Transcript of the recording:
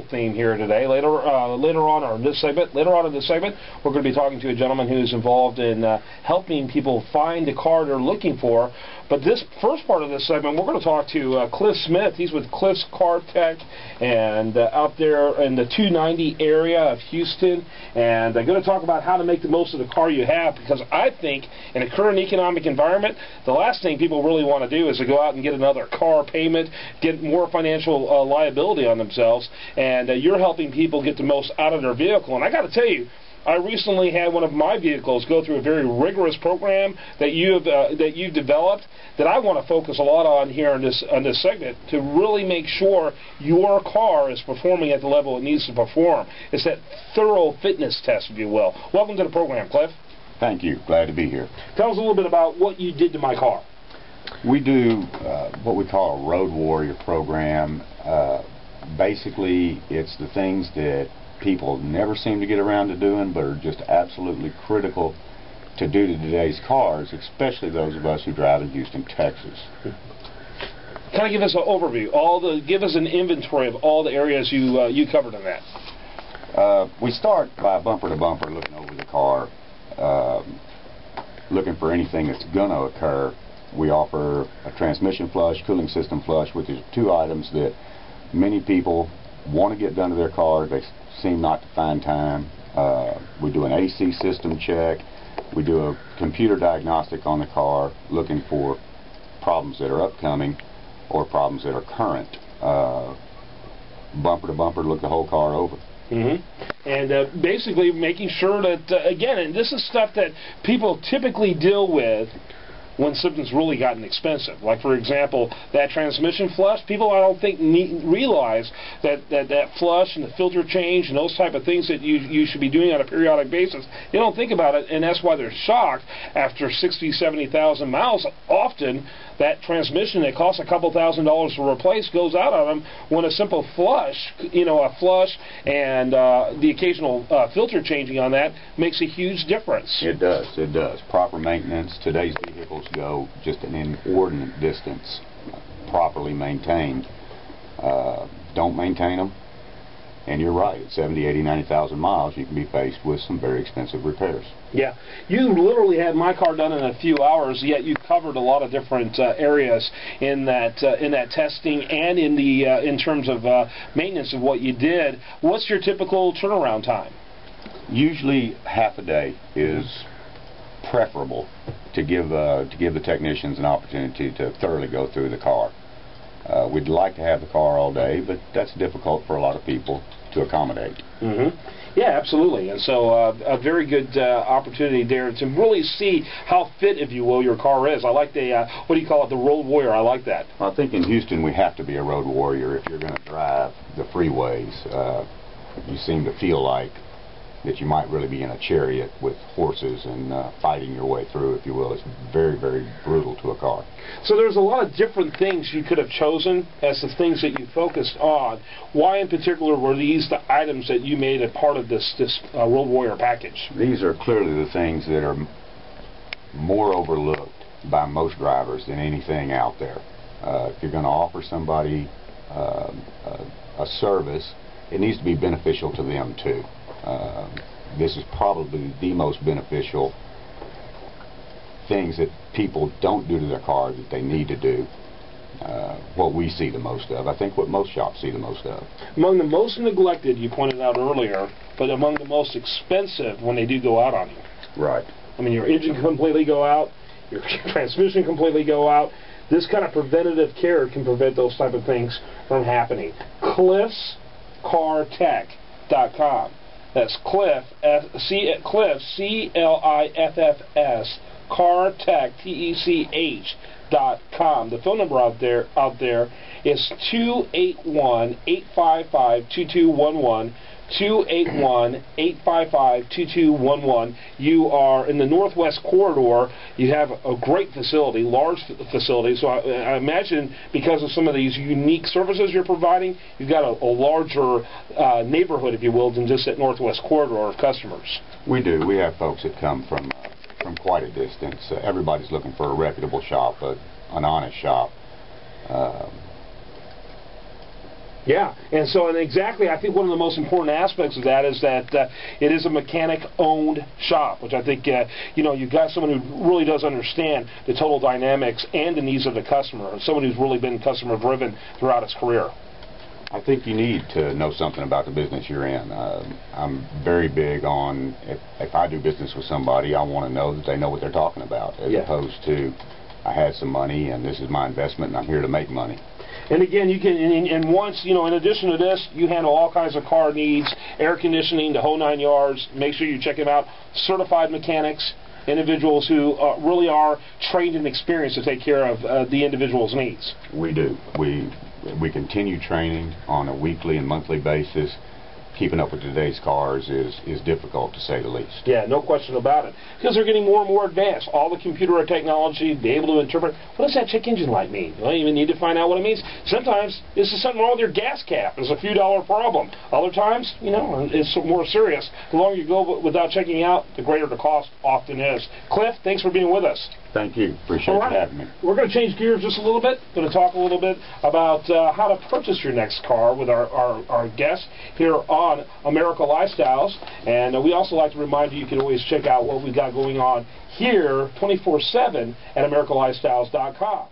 theme here today. Later on in this segment, we're going to be talking to a gentleman who's involved in helping people find the car they're looking for. But this first part of this segment, we're going to talk to Cliff Smith. He's with Cliff's Car Tech, and out there in the 290 area of Houston. And I'm going to talk about how to make the most of the car you have, because I think in a current economic environment, the last thing people really want to do is to go out and get another car payment, get more financial liability on themselves. And you're helping people get the most out of their vehicle. And I got to tell you, I recently had one of my vehicles go through a very rigorous program that you've developed that I want to focus a lot on here in this segment to really make sure your car is performing at the level it needs to perform. It's that thorough fitness test, if you will. Welcome to the program, Cliff. Thank you. Glad to be here. Tell us a little bit about what you did to my car. We do what we call a Road Warrior program. Basically, it's the things that people never seem to get around to doing, but are just absolutely critical to do to today's cars, especially those of us who drive in Houston, Texas. Kind of give us an overview. Give us an inventory of all the areas you covered in that. We start by bumper to bumper, looking over the car, looking for anything that's going to occur. We offer a transmission flush, cooling system flush, which is two items that many people want to get done to their car. They seem not to find time. We do an AC system check. We do a computer diagnostic on the car, looking for problems that are upcoming or problems that are current. Bumper to bumper, look the whole car over. And basically making sure that, again, and this is stuff that people typically deal with when something's really gotten expensive. Like, for example, that transmission flush, people I don't think realize that flush and the filter change and those type of things that you should be doing on a periodic basis. They don't think about it, and that's why they're shocked after 60,000, 70,000 miles. Often, that transmission that costs a couple $1,000s to replace goes out on them when a simple flush, a flush and the occasional filter changing on that makes a huge difference. It does. It does. Proper maintenance. Today's vehicles go just an inordinate distance, properly maintained. Don't maintain them, and you're right, at 70, 80, 90,000 miles, you can be faced with some very expensive repairs. Yeah, you literally had my car done in a few hours, yet you covered a lot of different areas in that testing and in terms of maintenance of what you did. What's your typical turnaround time? Usually half a day is preferable to give the technicians an opportunity to thoroughly go through the car. We'd like to have the car all day, but that's difficult for a lot of people to accommodate. Yeah, absolutely. And so a very good opportunity there to really see how fit, if you will, your car is. I like the, what do you call it, the Road Warrior. I like that. Well, I think in Houston we have to be a Road Warrior if you're going to drive the freeways. You seem to feel like that you might really be in a chariot with horses and fighting your way through, if you will. It's very, very brutal to a car. So there's a lot of different things you could have chosen as the things that you focused on. Why in particular were these the items that you made a part of this Road Warrior package? These are clearly the things that are more overlooked by most drivers than anything out there. If you're going to offer somebody a service, it needs to be beneficial to them too. This is probably the most beneficial things that people don't do to their car that they need to do. What we see the most of. I think what most shops see the most of. Among the most neglected, you pointed out earlier, but among the most expensive when they do go out on you. Right. I mean, your engine can completely go out, your transmission completely go out. This kind of preventative care can prevent those type of things from happening. CliffsCarTech.com. That's Cliff, Cliff, C-L-I-F-F-S, CarTech, T-E-C-H.com. The phone number out there is 281-855-2211. 281-855-2211. You are in the Northwest Corridor. You have a great facility, large facility, so I imagine because of some of these unique services you're providing, you've got a larger neighborhood, if you will, than just that Northwest Corridor of customers. We do. We have folks that come from quite a distance. Everybody's looking for a reputable shop, an honest shop. Yeah, and so exactly, I think one of the most important aspects of that is that it is a mechanic-owned shop, which I think, you've got someone who really does understand the total dynamics and the needs of the customer, someone who's really been customer-driven throughout his career. I think you need to know something about the business you're in. I'm very big on, if I do business with somebody, I want to know that they know what they're talking about, as opposed to, I had some money and this is my investment and I'm here to make money. And again, you can, and once, in addition to this, you handle all kinds of car needs, air conditioning, the whole 9 yards. Make sure you check them out. Certified mechanics, individuals who really are trained and experienced to take care of the individual's needs. We do. We continue training on a weekly and monthly basis. Keeping up with today's cars is difficult, to say the least. Yeah, no question about it. Because they're getting more and more advanced. All the computer technology, be able to interpret, what does that check engine light mean? Well, you even need to find out what it means. Sometimes this is something wrong with your gas cap. It's a few dollar problem. Other times, it's more serious. The longer you go without checking out, the greater the cost often is. Cliff, thanks for being with us. Thank you. Appreciate you having me. We're going to change gears just a little bit. Going to talk a little bit about how to purchase your next car with our guest here on America Lifestyles. And we also like to remind you can always check out what we've got going on here 24/7 at AmericaLifestyles.com.